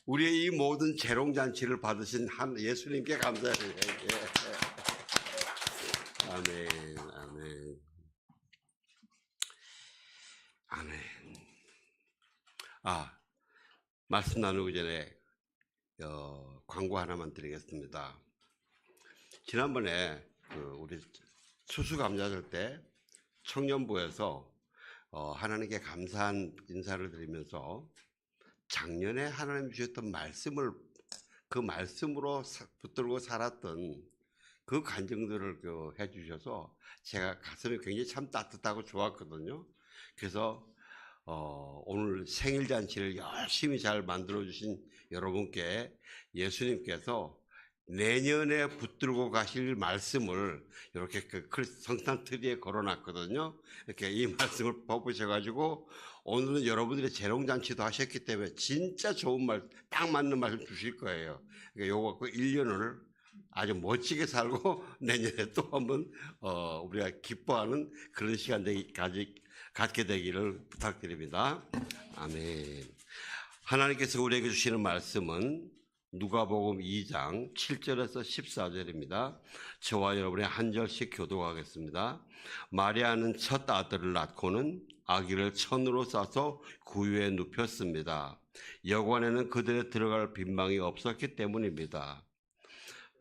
우리의 이 모든 재롱잔치를 받으신 한 예수님께 감사해요. 아멘, 아멘, 아멘. 말씀 나누기 전에 광고 하나만 드리겠습니다. 지난번에 우리 추수감사절 때 청년부에서 하나님께 감사한 인사를 드리면서 작년에 하나님 주셨던 말씀을 그 말씀으로 붙들고 살았던 그 간증들을 해주셔서 제가 가슴이 굉장히 참 따뜻하고 좋았거든요. 그래서 오늘 생일 잔치를 열심히 잘 만들어 주신 여러분께 예수님께서 내년에 붙들고 가실 말씀을 이렇게 성탄 트리에 걸어놨거든요. 이렇게 이 말씀을 뽑으셔가지고 오늘은 여러분들의 재롱잔치도 하셨기 때문에 진짜 좋은 말, 딱 맞는 말씀 주실 거예요. 그러니까 요거 1년을 아주 멋지게 살고 내년에 또 한번 우리가 기뻐하는 그런 시간까지 갖게 되기를 부탁드립니다. 아멘. 하나님께서 우리에게 주시는 말씀은 누가복음 2장 7절에서 14절입니다. 저와 여러분이 한 절씩 교독하겠습니다. 마리아는 첫 아들을 낳고는 아기를 천으로 싸서 구유에 눕혔습니다. 여관에는 그들의 들어갈 빈방이 없었기 때문입니다.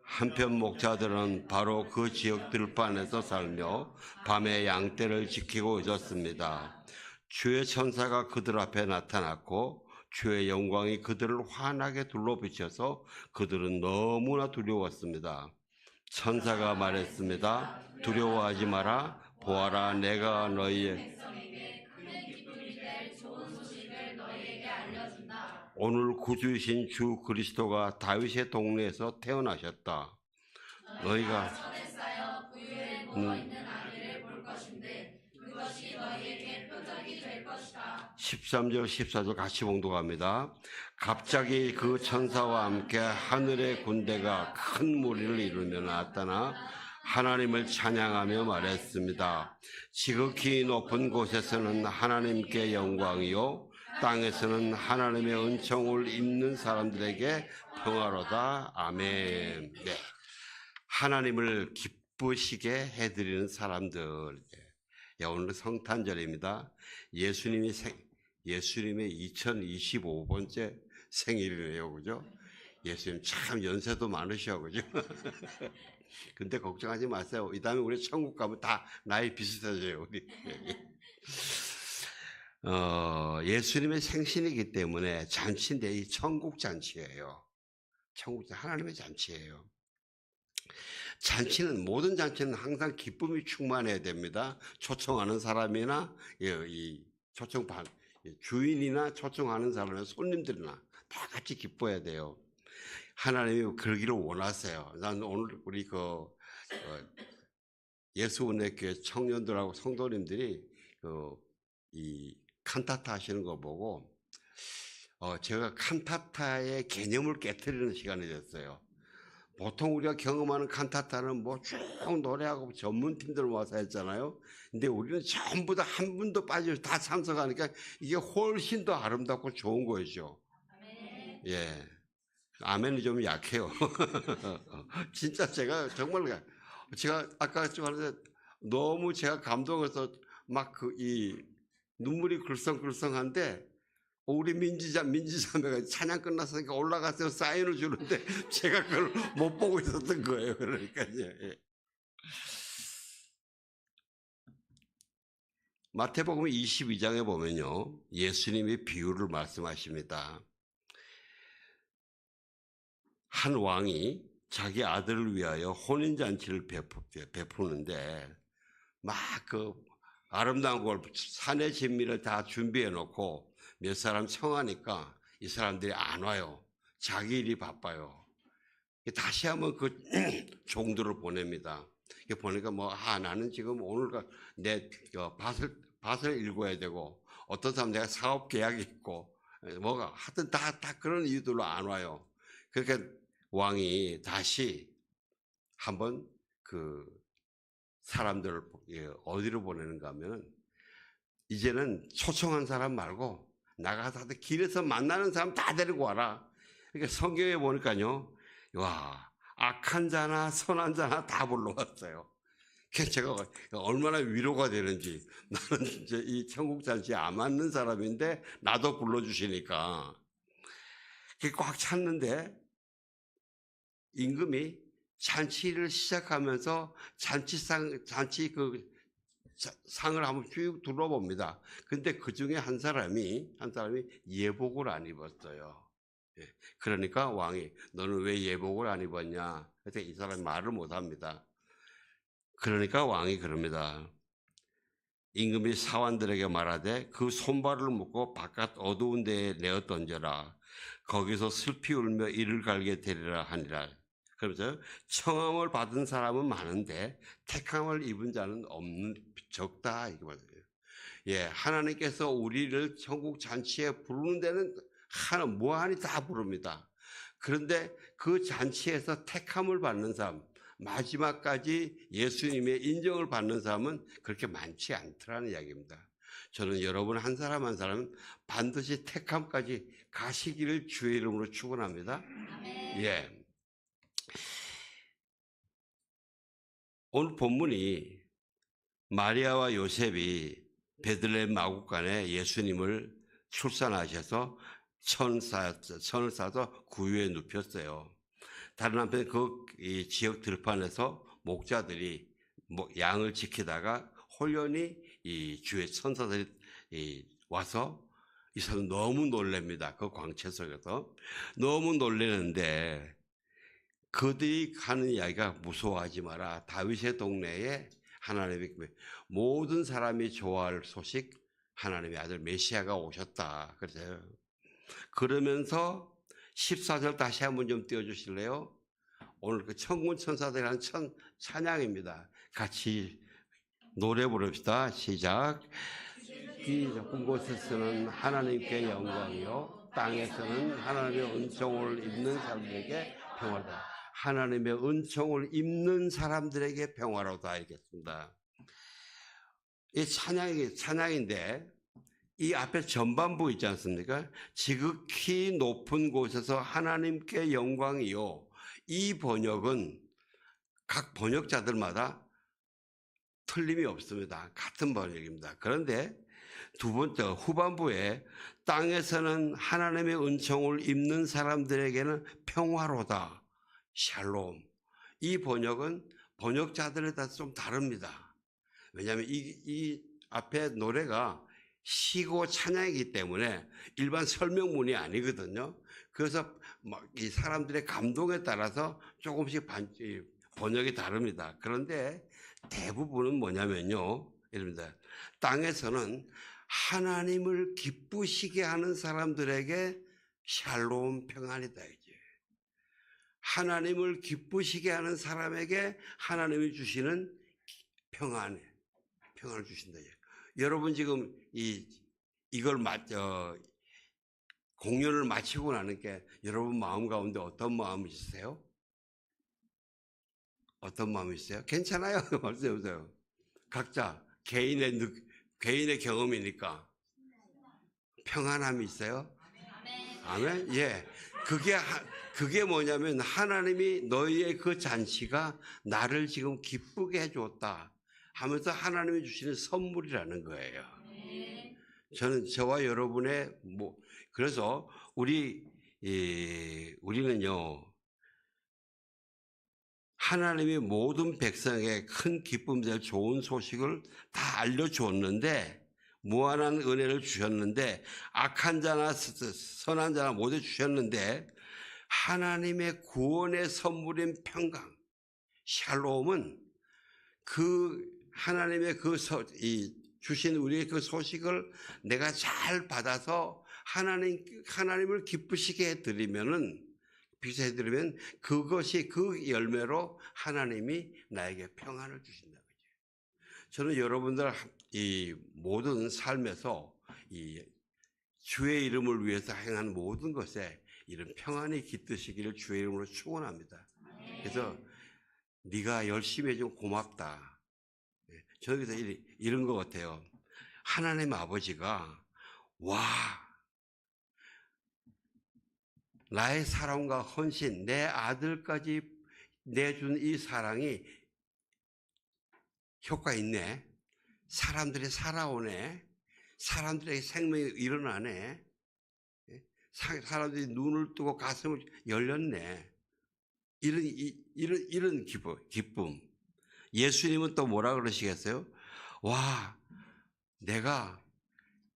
한편 목자들은 바로 그 지역 들판에서 살며 밤에 양떼를 지키고 있었습니다. 주의 천사가 그들 앞에 나타났고 주의 영광이 그들을 환하게 둘러비쳐서 그들은 너무나 두려웠습니다. 천사가 말했습니다. 두려워하지 마라. 보아라, 내가 너희의 오늘 구주이신 주 그리스도가 다윗의 동네에서 태어나셨다. 너희가 손에 쌓여 구유에 누워 있는 아기를 볼 것인데 그것이 너희에게 표적이 될 것이다. 13절 14절 같이 봉독합니다. 갑자기 그 천사와 함께 하늘의 군대가 큰 무리를 이루며 나타나 하나님을 찬양하며 말했습니다. 지극히 높은 곳에서는 하나님께 영광이요 땅에서는 하나님의 은총을 입는 사람들에게 평화로다. 아멘. 네. 하나님을 기쁘시게 해드리는 사람들. 오늘 성탄절입니다. 예수님의 2025번째 생일이래요, 그죠? 예수님 참 연세도 많으셔, 그죠? 근데 걱정하지 마세요. 이 다음에 우리 천국 가면 다 나이 비슷해져요, 우리. 예수님의 생신이기 때문에 잔치인데 이 천국 잔치예요. 하나님의 잔치예요. 모든 잔치는 항상 기쁨이 충만해야 됩니다. 초청하는 사람이나 주인이나 초청하는 사람이나 손님들이나 다 같이 기뻐해야 돼요. 하나님이 그러기를 원하세요. 난 오늘 우리 예수은혜교회 청년들하고 성도님들이 이 칸타타 하시는 거 보고 제가 칸타타의 개념을 깨트리는 시간이 됐어요. 보통 우리가 경험하는 칸타타는 쭉 노래하고 전문팀들 와서 했잖아요. 근데 우리는 전부 다 한 분도 빠지고 다 참석하니까 이게 훨씬 더 아름답고 좋은 거죠. 아멘. 예. 아멘이 좀 약해요. 진짜 제가 정말 제가 아까 좀 하는데 너무 제가 감동해서 막 이 눈물이 글썽글썽한데 우리 민지자매가 찬양 끝났으니까 올라가서 사인을 주는데 제가 그걸 못 보고 있었던 거예요. 그러니까요. 예. 마태복음 22장에 보면요, 예수님이 비유를 말씀하십니다. 한 왕이 자기 아들을 위하여 혼인잔치를 베푸는데 막 아름다운 걸 산의 진미를 다 준비해 놓고 몇 사람 청하니까 이 사람들이 안 와요. 자기 일이 바빠요. 다시 한번 그 종들을 보냅니다. 보니까 나는 지금 오늘 내 밭을 읽어야 되고 어떤 사람 내가 사업 계약이 있고 하여튼 다 그런 이유들로 안 와요. 그러니까 왕이 다시 한번 사람들을 어디로 보내는가 하면 이제는 초청한 사람 말고 나가서 길에서 만나는 사람 다 데리고 와라. 그러니까 성경에 보니까요, 와, 악한 자나 선한 자나 다 불러왔어요. 그래서 제가 얼마나 위로가 되는지, 나는 이제 이 천국 잔치에 안 맞는 사람인데 나도 불러주시니까 그게 꽉 찼는데, 임금이 잔치를 시작하면서 잔치 상을 한번 쭉 둘러봅니다. 근데 그 중에 한 사람이 예복을 안 입었어요. 예. 그러니까 왕이 너는 왜 예복을 안 입었냐? 그래서 이 사람이 말을 못 합니다. 그러니까 왕이 그럽니다. 임금이 사환들에게 말하되 그 손발을 묶고 바깥 어두운 데에 내어 던져라. 거기서 슬피 울며 이를 갈게 되리라 하니라. 그러면서 청함을 받은 사람은 많은데 택함을 입은 자는 없는 적다 이거 말이에요. 예, 하나님께서 우리를 천국 잔치에 부르는 데는 무한히 다 부릅니다. 그런데 그 잔치에서 택함을 받는 사람, 마지막까지 예수님의 인정을 받는 사람은 그렇게 많지 않더라는 이야기입니다. 저는 여러분 한 사람 한 사람은 반드시 택함까지 가시기를 주의 이름으로 축원합니다. 예. 오늘 본문이 마리아와 요셉이 베들레헴 마구간에 예수님을 출산하셔서 천을 쌓아서 구유에 눕혔어요. 다른 한편 이 지역 들판에서 목자들이 양을 지키다가 홀연히 이 주의 천사들이 와서 이 사람 너무 놀랍니다. 그 광채 속에서 너무 놀라는데 그들이 하는 이야기가 무서워하지 마라. 다윗의 동네에 하나님의 모든 사람이 좋아할 소식, 하나님의 아들 메시아가 오셨다. 그래서요. 그러면서 14절 다시 한번 좀 띄워주실래요? 오늘 그 천군 천사들이라는 찬양입니다. 같이 노래 부릅시다. 시작. 이 높은 곳에서는 하나님께 영광이요 땅에서는 하나님의 은총을 입는 사람들에게 평화다. 하나님의 은총을 입는 사람들에게 평화로다 알겠습니다. 이 찬양인데 이 앞에 전반부 있지 않습니까? 지극히 높은 곳에서 하나님께 영광이요. 이 번역은 각 번역자들마다 틀림이 없습니다. 같은 번역입니다. 그런데 두 번째 후반부에 땅에서는 하나님의 은총을 입는 사람들에게는 평화로다. 샬롬. 이 번역은 번역자들에 따라서 좀 다릅니다. 왜냐하면 이 앞에 노래가 시고 찬양이기 때문에 일반 설명문이 아니거든요. 그래서 이 사람들의 감동에 따라서 조금씩 번역이 다릅니다. 그런데 대부분은 뭐냐면요. 이럽니다. 땅에서는 하나님을 기쁘시게 하는 사람들에게 샬롬 평안이다. 이제 하나님을 기쁘시게 하는 사람에게 하나님이 주시는 평안을 주신다. 여러분 지금 이걸 공연을 마치고 나니까 여러분 마음 가운데 어떤 마음이 있으세요? 어떤 마음이 있어요? 괜찮아요. 말씀해보세요. 각자 개인의 경험이니까 평안함이 있어요. 아멘. 예, 그게 뭐냐면 하나님이 너희의 그 잔치가 나를 지금 기쁘게 해줬다 하면서 하나님이 주시는 선물이라는 거예요. 저는 저와 여러분의 그래서 우리는요. 하나님이 모든 백성에게 큰 기쁨 될 좋은 소식을 다 알려주었는데 무한한 은혜를 주셨는데 악한 자나 선한 자나 모두 주셨는데 하나님의 구원의 선물인 평강 샬롬은 그 하나님의 주신 우리의 그 소식을 내가 잘 받아서 하나님을 기쁘시게 해드리면은 비교해드리면 그것이 그 열매로 하나님이 나에게 평안을 주신다. 저는 여러분들 이 모든 삶에서 이 주의 이름을 위해서 행하는 모든 것에 이런 평안이 깃드시기를 주의 이름으로 축원합니다. 그래서 네가 열심히 해주면 고맙다. 저는 그래서 이런 것 같아요. 하나님 아버지가 나의 사랑과 헌신, 내 아들까지 내준 이 사랑이 효과 있네. 사람들이 살아오네. 사람들에게 생명이 일어나네. 사람들이 눈을 뜨고 가슴을 열렸네. 이런 기쁨. 예수님은 또 뭐라 그러시겠어요? 와, 내가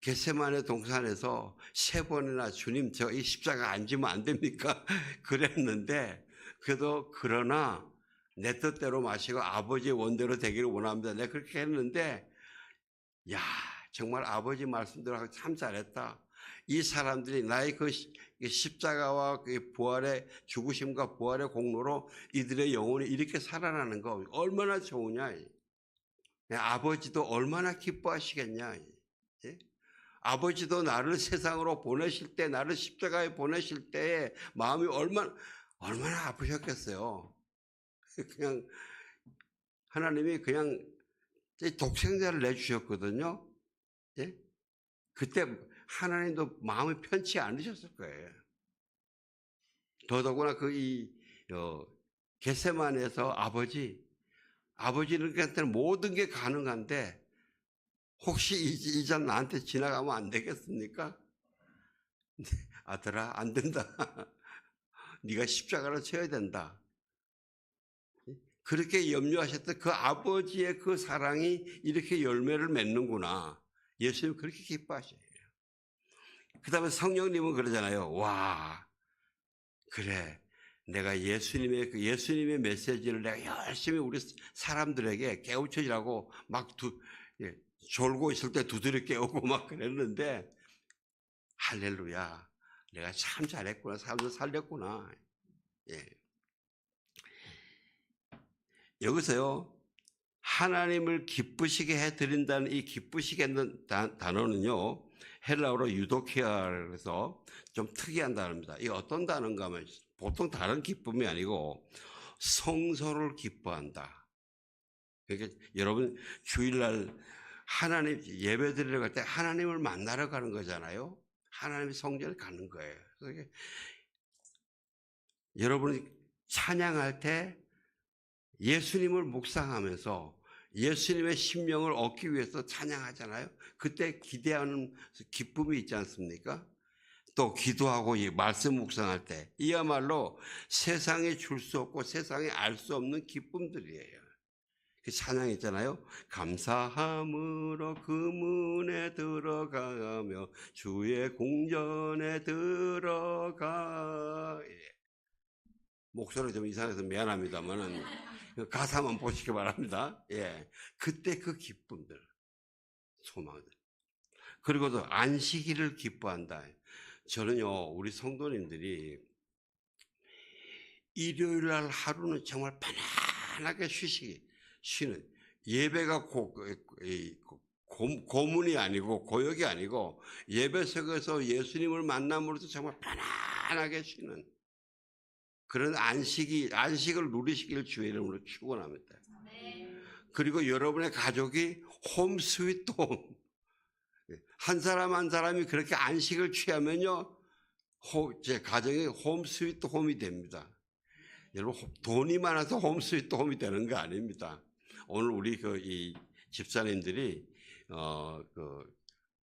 겟세마네 동산에서 3번이나 주님 저 이 십자가 안 지면 안 됩니까? 그랬는데 그래도 그러나 내 뜻대로 마시고 아버지의 원대로 되기를 원합니다. 내가 그렇게 했는데 야, 정말 아버지 말씀대로 참 잘했다. 이 사람들이 나의 그 십자가와 그 부활의 죽으심과 부활의 공로로 이들의 영혼이 이렇게 살아나는 거 얼마나 좋으냐. 아버지도 얼마나 기뻐하시겠냐. 예? 아버지도 나를 세상으로 보내실 때, 나를 십자가에 보내실 때에 마음이 얼마나 아프셨겠어요. 그냥 하나님이 그냥 독생자를 내주셨거든요. 예? 그때 하나님도 마음이 편치 않으셨을 거예요. 더더구나 겟세마네에서 아버지는 그한테는 모든 게 가능한데 혹시 이 잔 나한테 지나가면 안 되겠습니까? 아들아, 안 된다. 네가 십자가를 쳐야 된다. 그렇게 염려하셨던 그 아버지의 그 사랑이 이렇게 열매를 맺는구나. 예수님 그렇게 기뻐하셔요. 그 다음에 성령님은 그러잖아요. 와, 그래. 내가 예수님의 메시지를 내가 열심히 우리 사람들에게 깨우쳐주라고 막 졸고 있을 때 두드려 깨우고 막 그랬는데, 할렐루야. 내가 참 잘했구나. 사람들 살렸구나. 예. 여기서요, 하나님을 기쁘시게 해드린다는 이 기쁘시게는 단어는요, 헬라어로 유도키아라고 해서 좀 특이한 단어입니다. 이게 어떤 단어인가 하면 보통 다른 기쁨이 아니고 성소를 기뻐한다. 그러니까 여러분 주일날 하나님 예배 드리러 갈 때 하나님을 만나러 가는 거잖아요. 하나님의 성전에 가는 거예요. 그래서 여러분이 찬양할 때 예수님을 묵상하면서 예수님의 심령을 얻기 위해서 찬양하잖아요. 그때 기대하는 기쁨이 있지 않습니까? 또 기도하고 이 말씀 묵상할 때 이야말로 세상에 줄 수 없고 세상에 알 수 없는 기쁨들이에요. 그 찬양 있잖아요. 감사함으로 그 문에 들어가며 주의 궁전에 들어가. 목소리 좀 이상해서 미안합니다만은 가사만 보시기 바랍니다. 예, 그때 그 기쁨들, 소망들. 그리고도 안식일을 기뻐한다. 저는요, 우리 성도님들이 일요일 날 하루는 정말 편안하게 쉬는 예배가 고문이 아니고 고역이 아니고 예배 속에서 예수님을 만남으로써 정말 편안하게 쉬는 그런 안식을 누리시길 주의 이름으로 축원합니다. 그리고 여러분의 가족이 홈 스위트 홈. 한 사람 한 사람이 그렇게 안식을 취하면요, 제 가정이 홈 스위트 홈이 됩니다. 여러분, 돈이 많아서 홈 스위트 홈이 되는 거 아닙니다. 오늘 우리 이 집사님들이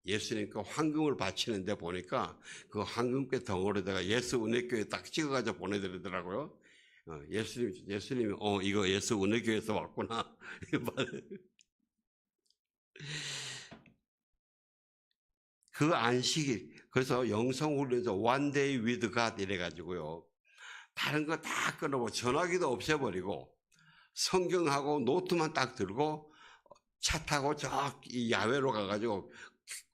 예수님께 황금을 바치는데 보니까 그 황금께 덩어리에다가 예수 은혜교회 딱 찍어가지고 보내드리더라고요. 예수님이 이거 예수 은혜교회에서 왔구나. 그 안식이 그래서 영성훈련에서 one day with God 이래가지고요. 다른 거 다 끊어버리고 전화기도 없애버리고 성경하고 노트만 딱 들고 차 타고 이 야외로 가가지고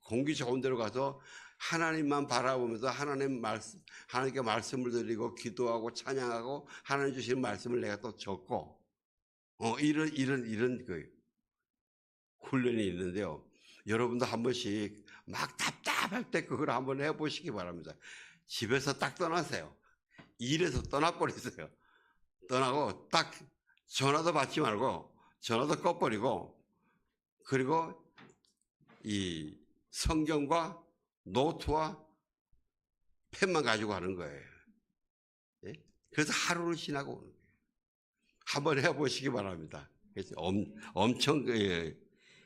공기 좋은 데로 가서 하나님만 바라보면서 하나님께 말씀을 드리고 기도하고 찬양하고 하나님 주시는 말씀을 내가 또 적고 이런 그 훈련이 있는데요. 여러분도 한 번씩 막 답답할 때 그걸 한번 해보시기 바랍니다. 집에서 딱 떠나세요. 일에서 떠나버리세요. 떠나고 딱 전화도 받지 말고 전화도 꺼버리고 그리고 이 성경과 노트와 펜만 가지고 하는 거예요. 그래서 하루를 지나고 오는 거예요. 한번 해보시기 바랍니다. 그래서 엄청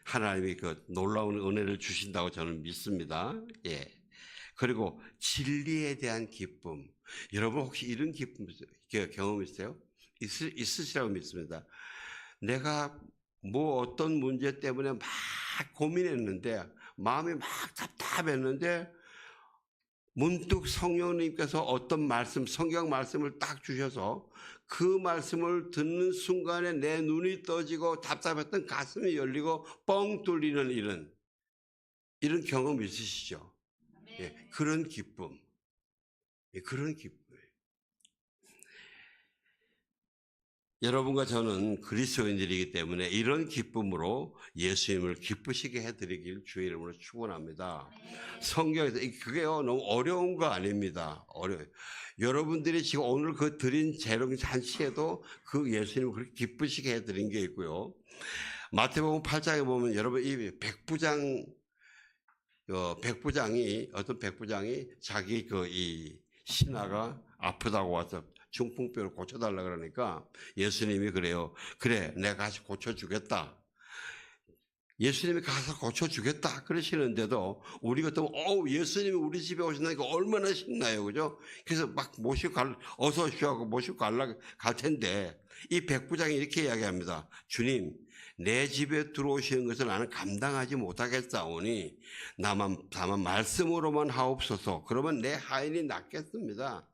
하나님이 그 놀라운 은혜를 주신다고 저는 믿습니다. 예. 그리고 진리에 대한 기쁨. 여러분 혹시 이런 기쁨 경험 있어요? 있으시라고 믿습니다. 내가 뭐 어떤 문제 때문에 막 고민했는데 마음이 막 답답했는데 문득 성령님께서 어떤 말씀, 성경 말씀을 딱 주셔서 그 말씀을 듣는 순간에 내 눈이 떠지고 답답했던 가슴이 열리고 뻥 뚫리는 이런 경험 있으시죠? 예, 그런 기쁨. 예, 그런 기쁨이에요. 여러분과 저는 그리스도인들이기 때문에 이런 기쁨으로 예수님을 기쁘시게 해드리길 주의 이름으로 축원합니다. 성경에서 그게요 너무 어려운 거 아닙니다. 어려워요. 여러분들이 지금 오늘 그 드린 재롱 잔치에도 그 예수님을 그렇게 기쁘시게 해드린 게 있고요. 마태복음 8장에 보면 여러분 이 어떤 백부장이 자기 그 이 신하가 아프다고 와서 중풍병을 고쳐달라 그러니까 예수님이 그래요. 그래, 내가 가서 고쳐주겠다. 예수님이 가서 고쳐주겠다 그러시는데도 우리 같으면 예수님이 우리 집에 오신다니까 얼마나 신나요, 그죠? 그래서 막 모시고 어서 오시오 하고 모시고 갈 텐데 이 백부장이 이렇게 이야기합니다. 주님, 내 집에 들어오시는 것을 나는 감당하지 못하겠사오니 다만 말씀으로만 하옵소서. 그러면 내 하인이 낫겠습니다.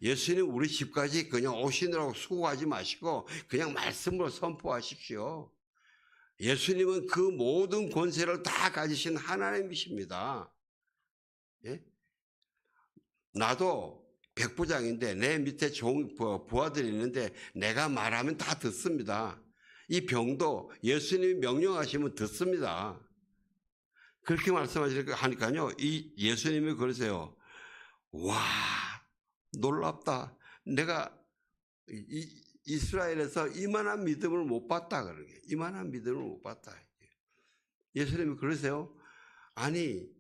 예수님 우리 집까지 그냥 오시느라고 수고하지 마시고 그냥 말씀으로 선포하십시오. 예수님은 그 모든 권세를 다 가지신 하나님이십니다. 예? 나도 백부장인데 내 밑에 부하들이 있는데 내가 말하면 다 듣습니다. 이 병도 예수님이 명령하시면 듣습니다. 그렇게 말씀하시니까요. 이 예수님이 그러세요. 와, 놀랍다. 내가 이스라엘에서 이만한 믿음을 못 봤다. 그러게. 이만한 믿음을 못 봤다. 예수님이 그러세요. 아니,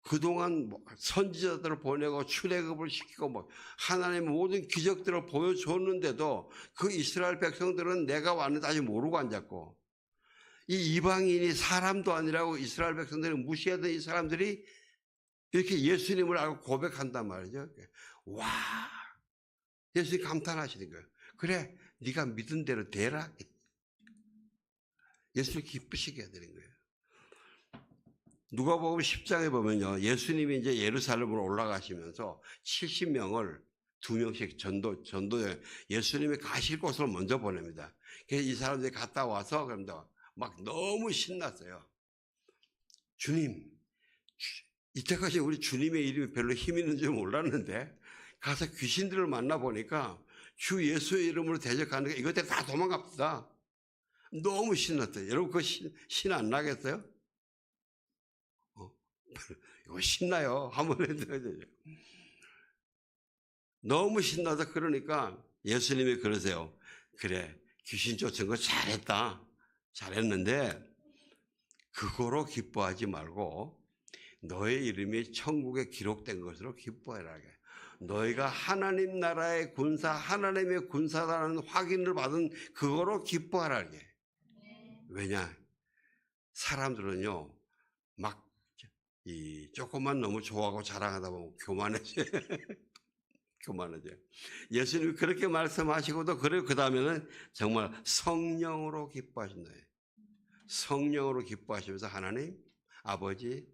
그동안 선지자들을 보내고 출애굽을 시키고 하나님의 모든 기적들을 보여줬는데도 그 이스라엘 백성들은 내가 왔는데 아직 모르고 앉았고 이 이방인이 사람도 아니라고 이스라엘 백성들이 무시하던 이 사람들이 이렇게 예수님을 알고 고백한단 말이죠. 와, 예수님이 감탄하시는 거예요. 그래, 네가 믿은 대로 되라. 예수님 기쁘시게 해드린 거예요. 누가복음 10장에 보면요, 예수님이 이제 예루살렘으로 올라가시면서 70명을 2명씩 전도에 예수님이 가실 곳으로 먼저 보냅니다. 그래서 이 사람들이 갔다 와서 그런다 막 너무 신났어요. 주님, 이때까지 우리 주님의 이름이 별로 힘 있는 줄 몰랐는데 가서 귀신들을 만나보니까 주 예수의 이름으로 대적하는 게 이것들 다 도망갑시다. 너무 신났어요. 여러분 그거 신 안 나겠어요? 이거 신나요. 한번 해드려야 되죠. 너무 신나서 그러니까 예수님이 그러세요. 그래, 귀신 쫓은 거 잘했다. 잘했는데 그거로 기뻐하지 말고 너의 이름이 천국에 기록된 것으로 기뻐해라. 너희가 하나님 나라의 군사, 하나님의 군사라는 확인을 받은 그거로 기뻐하라. 왜냐? 사람들은요, 막 조금만 너무 좋아하고 자랑하다 보면 교만해져요. 교만해져요. 예수님이 그렇게 말씀하시고도 그래요. 그 다음에는 정말 성령으로 기뻐하신다. 성령으로 기뻐하시면서 하나님, 아버지,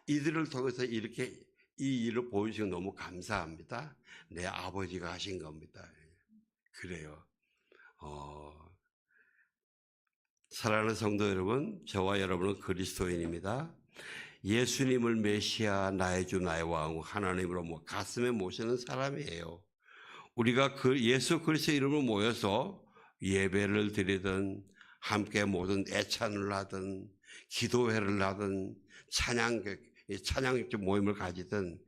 이들을 통해서 이렇게 이 일을 보여주시고 너무 감사합니다. 내 아버지가 하신 겁니다. 그래요. 사랑하는 성도 여러분, 저와 여러분은 그리스도인입니다. 예수님을 메시아, 나의 주, 나의 왕, 하나님으로 가슴에 모시는 사람이에요. 우리가 예수 그리스도의 이름으로 모여서 예배를 드리든 함께 모든 애찬을 하든 기도회를 하든 찬양 모임을 가지든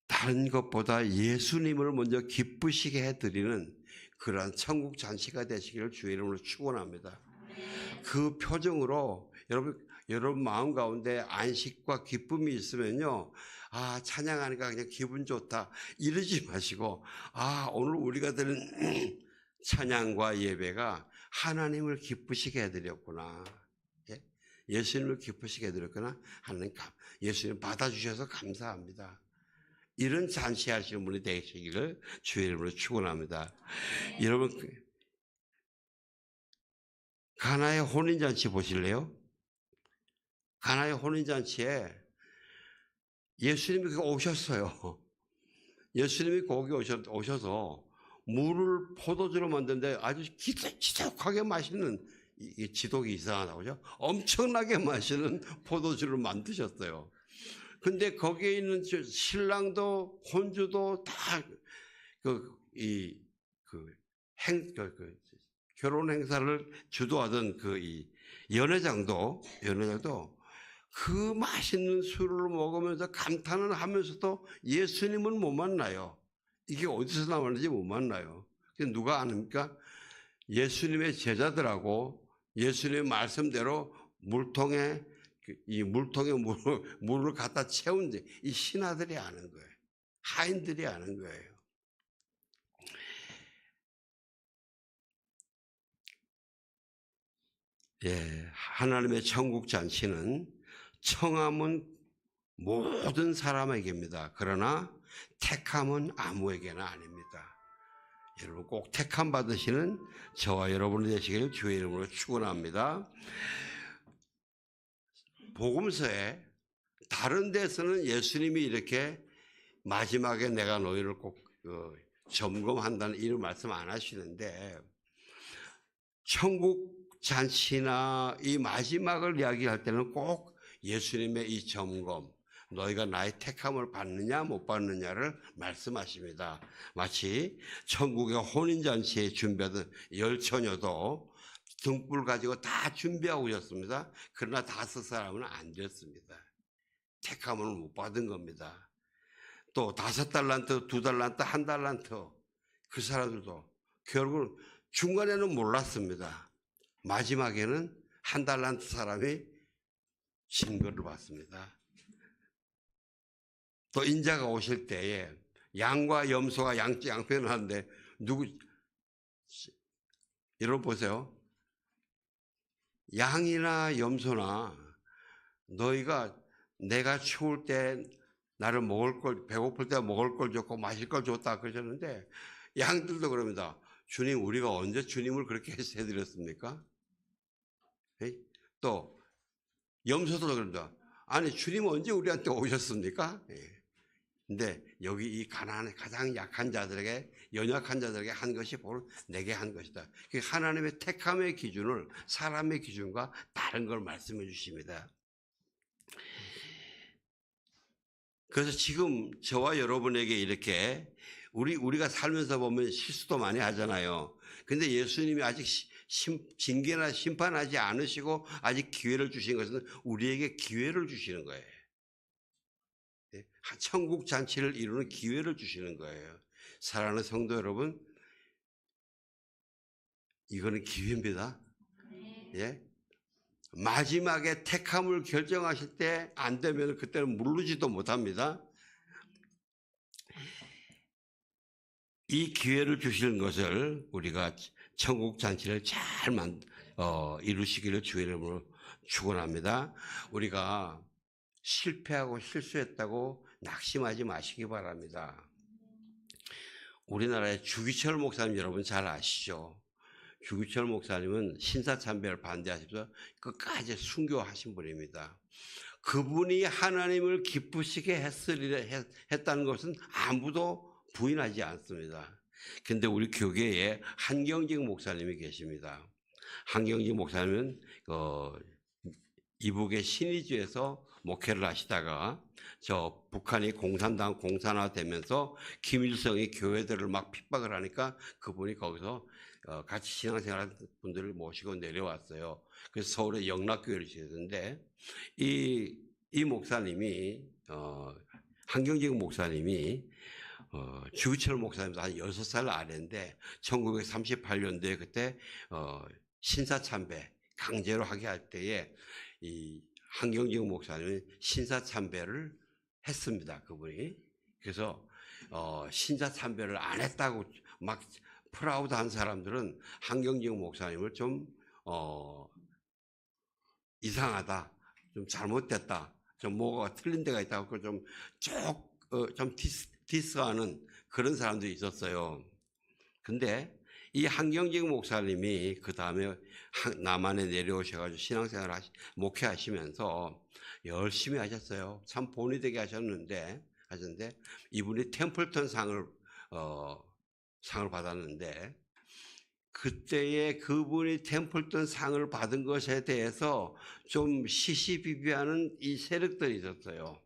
다른 것보다 예수님을 먼저 기쁘시게 해드리는 그러한 천국 잔치가 되시기를 주의 이름으로 축원합니다. 그 표정으로 여러분 마음 가운데 안식과 기쁨이 있으면요, 아, 찬양하니까 그냥 기분 좋다. 이러지 마시고, 아, 오늘 우리가 드린 찬양과 예배가 하나님을 기쁘시게 해드렸구나. 예? 예수님을 기쁘시게 해드렸구나. 하나님, 예수님 받아주셔서 감사합니다. 이런 잔치하시는 분이 되시기를 주의 이름으로 축원합니다. 여러분, 가나의 혼인잔치 보실래요? 가나의 혼인잔치에 예수님이 오셨어요. 예수님이 거기 오셔서 물을 포도주로 만드는데 아주 지독하게 마시는, 이 지독이 이상하다고 그죠? 엄청나게 마시는 포도주를 만드셨어요. 근데 거기에 있는 신랑도 혼주도 다 결혼 행사를 주도하던 이 연회장도 그 맛있는 술을 먹으면서 감탄을 하면서도 예수님은 못 만나요. 이게 어디서 나왔는지 못 만나요. 누가 아닙니까? 예수님의 제자들하고 예수님의 말씀대로 물통에 물을 갖다 채운 이 신하들이 아는 거예요. 하인들이 아는 거예요. 예, 하나님의 천국 잔치는 청함은 모든 사람에게입니다. 그러나 택함은 아무에게나 아닙니다. 여러분 꼭 택함 받으시는 저와 여러분이 되시기를 주의 이름으로 축원합니다. 복음서에 다른 데서는 예수님이 이렇게 마지막에 내가 너희를 꼭 점검한다는 이런 말씀 안 하시는데, 천국 잔치나 이 마지막을 이야기할 때는 꼭 예수님의 이 점검, 너희가 나의 택함을 받느냐 못 받느냐를 말씀하십니다. 마치 천국의 혼인잔치에 준비하던 열처녀도 등불 가지고 다 준비하고 오셨습니다. 그러나 5사람은 안 됐습니다. 택함을 못 받은 겁니다. 또 5달란트, 2달란트, 1달란트, 그 사람들도 결국은 중간에는 몰랐습니다. 마지막에는 1달란트 사람이 증거를 받습니다. 또 인자가 오실 때에 양과 염소가 양편을 하는데 여러분 보세요. 양이나 염소나 너희가 내가 추울 때 나를 먹을 걸, 배고플 때 먹을 걸 줬고 마실 걸 줬다 그러셨는데, 양들도 그럽니다. 주님, 우리가 언제 주님을 그렇게 해드렸습니까? 또 염소도 그럽니다. 아니, 주님 언제 우리한테 오셨습니까? 근데 여기 이 가난한 가장 약한 자들에게, 연약한 자들에게 한 것이 바로 내게 한 것이다. 하나님의 택함의 기준을 사람의 기준과 다른 걸 말씀해 주십니다. 그래서 지금 저와 여러분에게 이렇게 우리가 살면서 보면 실수도 많이 하잖아요. 근데 예수님이 아직 징계나 심판하지 않으시고 아직 기회를 주신 것은 우리에게 기회를 주시는 거예요. 천국 잔치를 이루는 기회를 주시는 거예요. 사랑하는 성도 여러분, 이거는 기회입니다. 예? 마지막에 택함을 결정하실 때 안 되면 그때는 물르지도 못합니다. 이 기회를 주시는 것을 우리가 천국 잔치를 잘 이루시기를 주의 이름으로 축원합니다. 우리가 실패하고 실수했다고 낙심하지 마시기 바랍니다. 우리나라의 주기철 목사님 여러분 잘 아시죠? 주기철 목사님은 신사참배를 반대하시면서 끝까지 순교하신 분입니다. 그분이 하나님을 기쁘시게 했다는 것은 아무도 부인하지 않습니다. 그런데 우리 교계에 한경직 목사님이 계십니다. 한경직 목사님은 이북의 신의주에서 목회를 하시다가 저 북한이 공산화되면서 김일성이 교회들을 막 핍박을 하니까 그분이 거기서 같이 신앙생활하는 분들을 모시고 내려왔어요. 그래서 서울에 영락교회를 지었는데 이 목사님이 한경직 목사님이 주기철 목사님도 한 6살 아래인데 1938년도에 그때 신사참배 강제로 하게 할 때에 이 한경직 목사님은 신사참배를 했습니다. 그분이. 그래서 신자 참배를 안 했다고 막 프라우드한 사람들은 한경직 목사님을 좀 이상하다, 좀 잘못됐다, 좀 뭐가 틀린 데가 있다고 좀 디스하는 그런 사람들이 있었어요. 근데 이 한경직 목사님이 그 다음에 남한에 내려오셔가지고 신앙생활 목회하시면서 열심히 하셨어요. 참 본이 되게 하셨는데 이분이 템플턴 상을 받았는데, 그때에 그분이 템플턴 상을 받은 것에 대해서 좀 시시비비하는 이 세력들이 있었어요.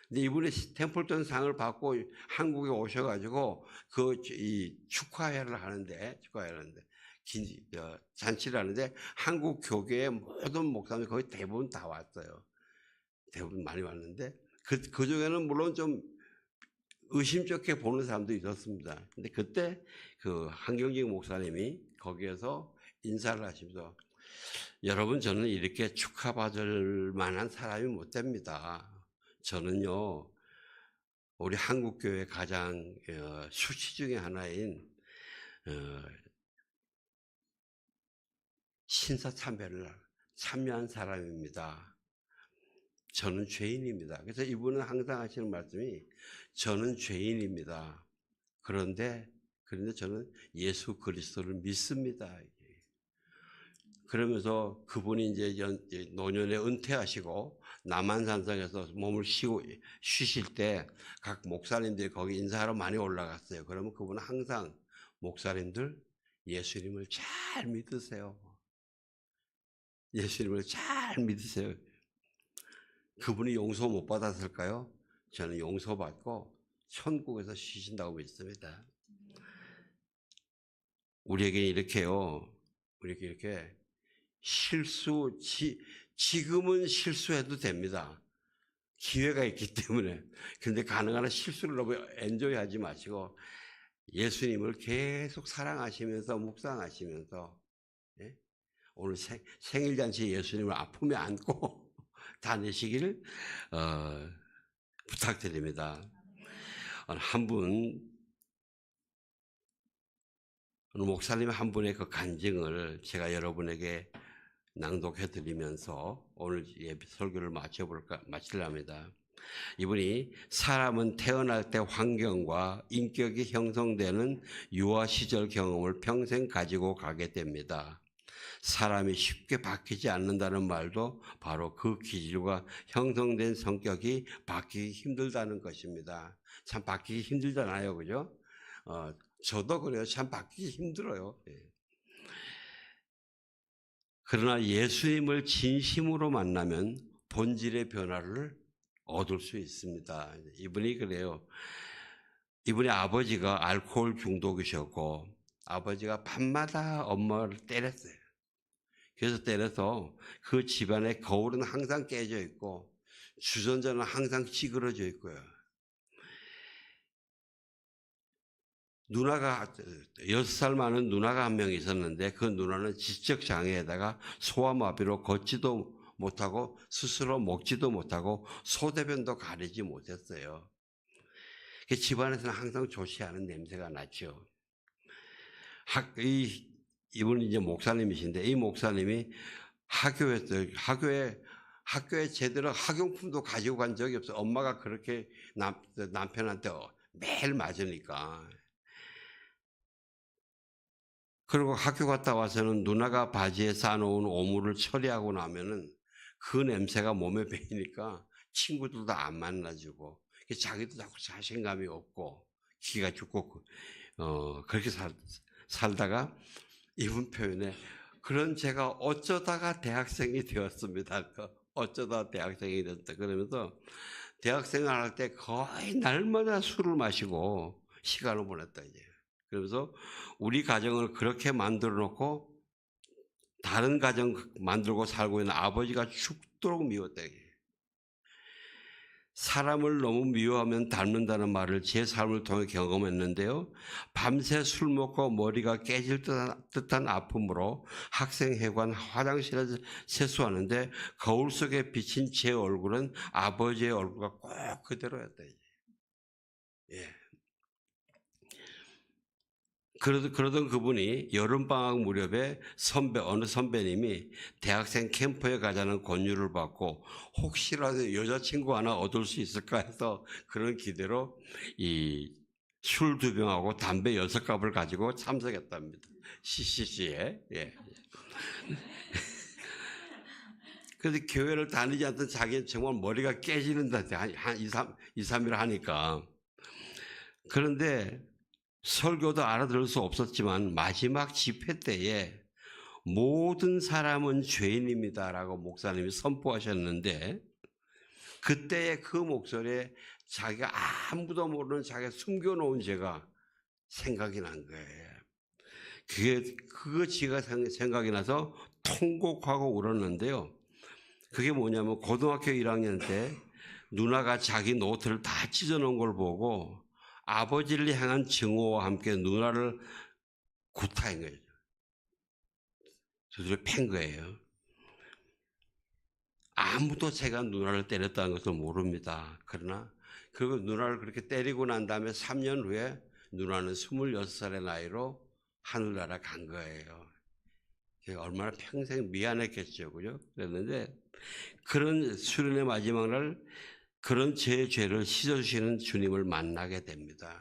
근데 이분이 템플턴 상을 받고 한국에 오셔가지고 축하회를 하는데 잔치를 하는데 한국 교계의 모든 목사님 거의 대부분 다 왔어요. 대부분 많이 왔는데 그 중에는 물론 좀 의심쩍게 보는 사람도 있었습니다. 근데 그때 그 한경직 목사님이 거기에서 인사를 하시면서, 여러분, 저는 이렇게 축하받을 만한 사람이 못 됩니다. 저는요, 우리 한국교회 가장 수치 중에 하나인 신사참배를 참여한 사람입니다. 저는 죄인입니다. 그래서 이분은 항상 하시는 말씀이, 저는 죄인입니다. 그런데 저는 예수 그리스도를 믿습니다. 그러면서 그분이 이제 노년에 은퇴하시고 남한산성에서 몸을 쉬실 때 각 목사님들이 거기 인사하러 많이 올라갔어요. 그러면 그분은 항상, 목사님들, 예수님을 잘 믿으세요. 예수님을 잘 믿으세요. 그분이 용서 못 받았을까요? 저는 용서받고 천국에서 쉬신다고 믿습니다. 우리에게 이렇게요. 우리에게 이렇게 지금은 실수해도 됩니다. 기회가 있기 때문에. 근데 가능한 한 실수를 너무 엔조이하지 마시고 예수님을 계속 사랑하시면서 묵상하시면서, 예? 오늘 생일잔치 예수님을 아픔에 안고 다니시기를 부탁드립니다. 목사님 한 분의 그 간증을 제가 여러분에게 낭독해 드리면서 오늘 설교를 마치려합니다. 이분이, 사람은 태어날 때 환경과 인격이 형성되는 유아 시절 경험을 평생 가지고 가게 됩니다. 사람이 쉽게 바뀌지 않는다는 말도 바로 그 기질과 형성된 성격이 바뀌기 힘들다는 것입니다. 참 바뀌기 힘들잖아요, 그죠? 저도 그래요. 참 바뀌기 힘들어요. 그러나 예수님을 진심으로 만나면 본질의 변화를 얻을 수 있습니다. 이분이 그래요. 이분의 아버지가 알코올 중독이셨고 아버지가 밤마다 엄마를 때렸어요. 그래서 때려서 그 집안의 거울은 항상 깨져 있고 주전자는 항상 찌그러져 있고요. 누나가 6살 많은 누나가 한 명 있었는데 그 누나는 지적 장애에다가 소아마비로 걷지도 못하고 스스로 먹지도 못하고 소대변도 가리지 못했어요. 집안에서는 항상 좋지 않은 냄새가 났죠. 이분이 이제 목사님이신데 이 목사님이 학교에 제대로 학용품도 가지고 간 적이 없어요. 엄마가 그렇게 남편한테 매일 맞으니까. 그리고 학교 갔다 와서는 누나가 바지에 싸놓은 오물을 처리하고 나면은 그 냄새가 몸에 배이니까 친구들도 안 만나주고 자기도 자꾸 자신감이 없고 기가 죽고 그렇게 살다가 이분 표현에, 그런 제가 어쩌다가 대학생이 되었습니다. 어쩌다 대학생이 됐다. 그러면서 대학생을 할 때 거의 날마다 술을 마시고 시간을 보냈다 이제. 그러면서 우리 가정을 그렇게 만들어 놓고 다른 가정 만들고 살고 있는 아버지가 죽도록 미웠다. 사람을 너무 미워하면 닮는다는 말을 제 삶을 통해 경험했는데요. 밤새 술 먹고 머리가 깨질 듯한 아픔으로 학생회관 화장실에서 세수하는데 거울 속에 비친 제 얼굴은 아버지의 얼굴과 꼭 그대로였다. 예. 그러던 그분이 여름방학 무렵에 어느 선배님이 대학생 캠프에 가자는 권유를 받고 혹시라도 여자친구 하나 얻을 수 있을까 해서 그런 기대로 이 술 2병하고 담배 6갑을 가지고 참석했답니다. CCC에. 예. 그래서 교회를 다니지 않던 자기는 정말 머리가 깨지는다. 한 2, 3일 하니까. 그런데 설교도 알아들을 수 없었지만 마지막 집회 때에 모든 사람은 죄인입니다라고 목사님이 선포하셨는데 그때의 그 목소리에 자기가 아무도 모르는 자기가 숨겨놓은 죄가 생각이 난 거예요. 그거 지가 생각이 나서 통곡하고 울었는데요. 그게 뭐냐면 고등학교 1학년 때 누나가 자기 노트를 다 찢어놓은 걸 보고 아버지를 향한 증오와 함께 누나를 구타한 거예요. 저들을 팬 거예요. 아무도 제가 누나를 때렸다는 것을 모릅니다. 그러나 그 누나를 그렇게 때리고 난 다음에 3년 후에 누나는 26살의 나이로 하늘나라 간 거예요. 얼마나 평생 미안했겠죠. 그죠? 그랬는데 그런 수련의 마지막 날 그런 제 죄를 씻어주시는 주님을 만나게 됩니다.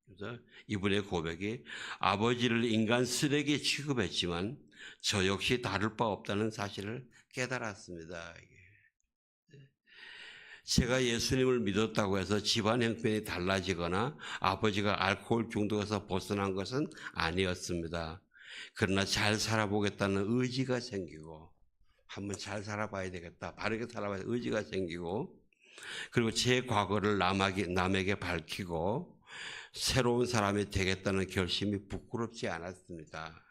그래서 이분의 고백이 아버지를 인간 쓰레기 취급했지만 저 역시 다를 바 없다는 사실을 깨달았습니다. 제가 예수님을 믿었다고 해서 집안 형편이 달라지거나 아버지가 알코올 중독에서 벗어난 것은 아니었습니다. 그러나 잘 살아보겠다는 의지가 생기고 한번 잘 살아봐야 되겠다. 바르게 살아봐야 의지가 생기고 그리고 제 과거를 남에게 밝히고 새로운 사람이 되겠다는 결심이 부끄럽지 않았습니다.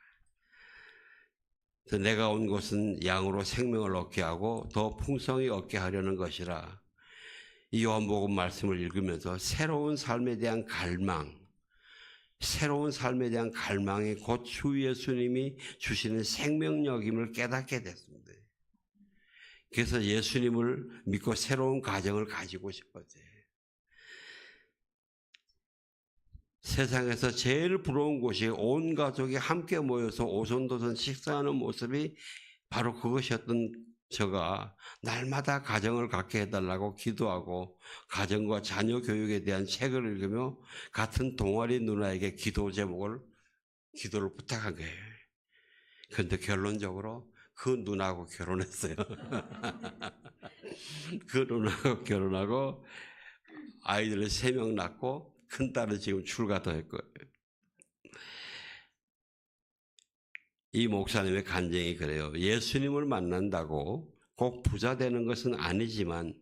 그래서 내가 온 곳은 양으로 생명을 얻게 하고 더 풍성히 얻게 하려는 것이라 이 요한복음 말씀을 읽으면서 새로운 삶에 대한 갈망이 곧 주 예수님이 주시는 생명력임을 깨닫게 됐습니다. 그래서 예수님을 믿고 새로운 가정을 가지고 싶었어요. 세상에서 제일 부러운 곳이 온 가족이 함께 모여서 오손도손 식사하는 모습이 바로 그것이었던 저가 날마다 가정을 갖게 해달라고 기도하고 가정과 자녀 교육에 대한 책을 읽으며 같은 동아리 누나에게 기도를 부탁한 거예요. 그런데 결론적으로 그 누나하고 결혼했어요. 그 누나하고 결혼하고 아이들을 3명 낳고 큰딸은 지금 출가도 했고 이 목사님의 간증이 그래요. 예수님을 만난다고 꼭 부자 되는 것은 아니지만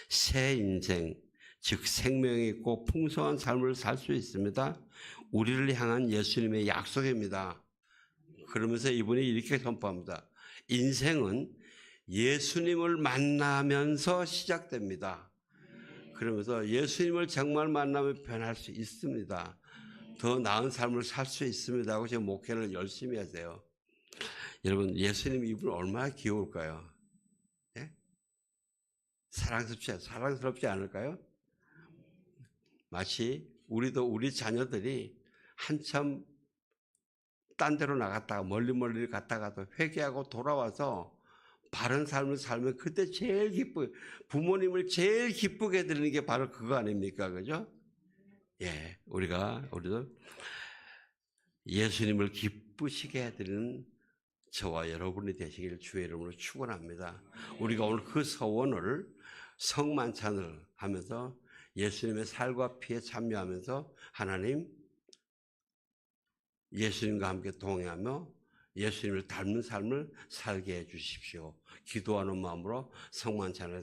새 인생, 즉 생명이 있고 풍성한 삶을 살 수 있습니다. 우리를 향한 예수님의 약속입니다. 그러면서 이분이 이렇게 선포합니다. 인생은 예수님을 만나면서 시작됩니다. 그러면서 예수님을 정말 만나면 변할 수 있습니다. 더 나은 삶을 살 수 있습니다 하고 지금 목회를 열심히 하세요. 여러분 예수님 이분 얼마나 귀여울까요? 예? 사랑스럽지 않을까요? 마치 우리 자녀들이 한참 딴 데로 나갔다가 멀리 갔다가도 회개하고 돌아와서 바른 삶을 살면 그때 제일 부모님을 제일 기쁘게 해드리는 게 바로 그거 아닙니까? 그죠? 예, 우리도 예수님을 기쁘시게 해드리는 저와 여러분이 되시길 주의 이름으로 축원합니다. 우리가 오늘 그 서원을 성만찬을 하면서 예수님의 살과 피에 참여하면서 하나님 예수님과 함께 동행하며 예수님을 닮은 삶을 살게 해 주십시오. 기도하는 마음으로 성만찬을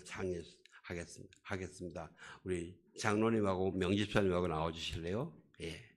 하겠습니다. 우리 장로님하고 명집사님하고 나와주실래요? 예.